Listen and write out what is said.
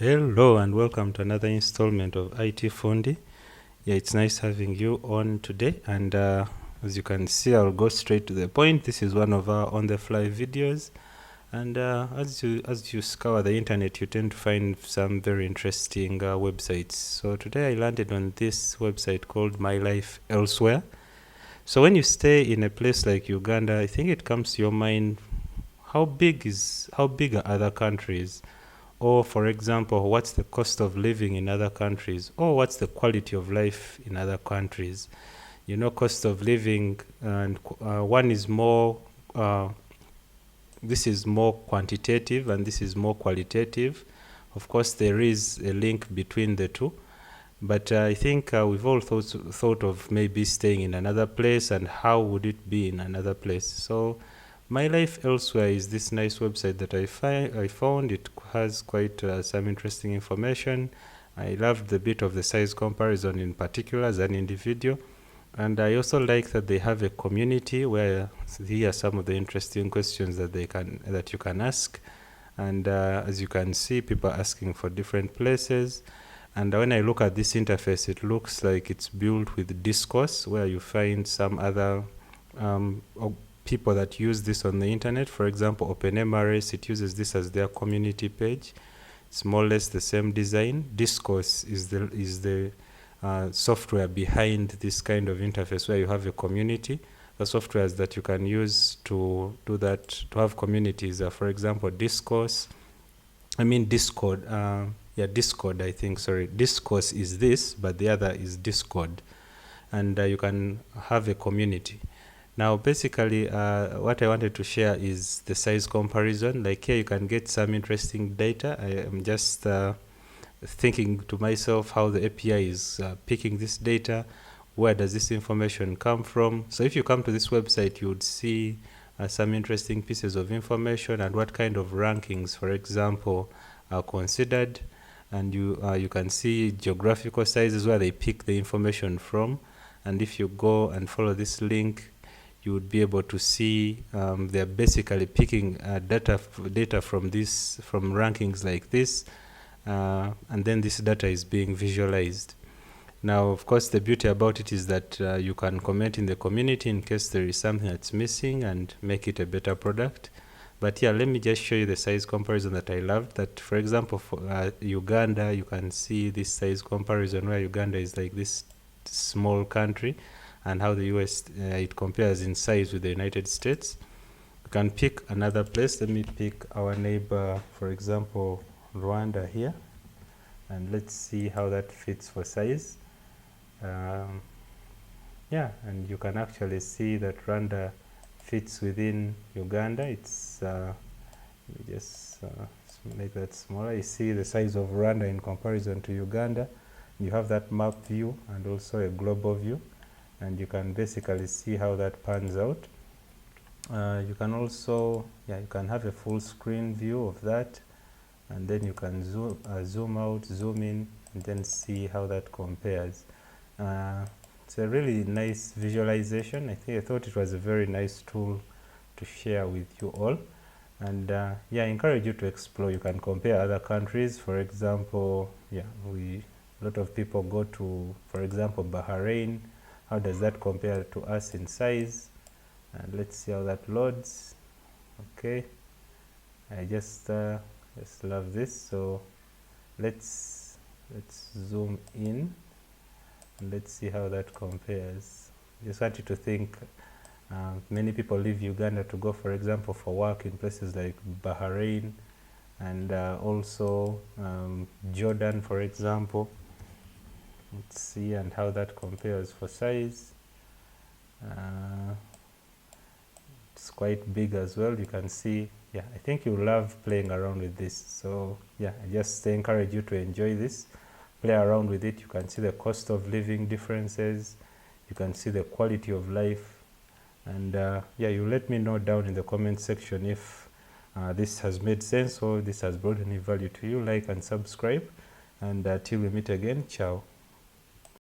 Hello and welcome to another installment of IT Fundi. Yeah, it's nice having you on today, and as you can see, I'll go straight to the point. This is one of our on-the-fly videos, and as you scour the internet, you tend to find some very interesting websites. So today I landed on this website called My Life Elsewhere. So when you stay in a place like Uganda, I think it comes to your mind, how big are other countries? Or, for example, what's the cost of living in other countries? Or what's the quality of life in other countries? You know, cost of living, and one is more, this is more quantitative and this is more qualitative. Of course, there is a link between the two. But I think we've all thought of maybe staying in another place, and how would it be in another place. So My Life Elsewhere is this nice website that I found. It has quite some interesting information. I loved the bit of the size comparison in particular as an individual. And I also like that they have a community where here are some of the interesting questions that you can ask. And as you can see, people are asking for different places. And when I look at this interface, it looks like it's built with Discourse, where you find some other people that use this on the internet. For example, OpenMRS, it uses this as their community page. It's more or less the same design. Discourse is the software behind this kind of interface, where you have a community. The softwares that you can use to do that, to have communities, are, for example, Discord. Discord, I think, sorry. Discourse is this, but the other is Discord. And you can have a community. Now, basically, what I wanted to share is the size comparison. Like here, you can get some interesting data. I am just thinking to myself how the API is picking this data. Where does this information come from? So if you come to this website, you would see some interesting pieces of information and what kind of rankings, for example, are considered. And you can see geographical sizes where they pick the information from. And if you go and follow this link, you would be able to see they're basically picking data from rankings like this, and then this data is being visualized. Now, of course, the beauty about it is that you can comment in the community in case there is something that's missing and make it a better product. But yeah, let me just show you the size comparison that I loved. That, for example, for Uganda, you can see this size comparison where Uganda is like this small country, and how the US, it compares in size with the United States. You can pick another place. Let me pick our neighbor, for example, Rwanda here. And let's see how that fits for size. Yeah, and you can actually see that Rwanda fits within Uganda. It's, let me just make that smaller. You see the size of Rwanda in comparison to Uganda. You have that map view and also a global view. And you can basically see how that pans out. You can also, you can have a full screen view of that, and then you can zoom out, zoom in, and then see how that compares. It's a really nice visualization. I thought it was a very nice tool to share with you all. And I encourage you to explore. You can compare other countries. For example, a lot of people go to, for example, Bahrain. How does that compare to us in size? And let's see how that loads. Okay, I just love this. So let's zoom in and let's see how that compares. Just want you to think, many people leave Uganda to go, for example, for work in places like Bahrain and also Jordan, for example. Let's see and how that compares for size. It's quite big as well. You can see, I think you love playing around with this. So I just encourage you to enjoy this. Play around with it. You can see the cost of living differences. You can see the quality of life. And you let me know down in the comment section if this has made sense or this has brought any value to you. Like and subscribe. And till we meet again, ciao.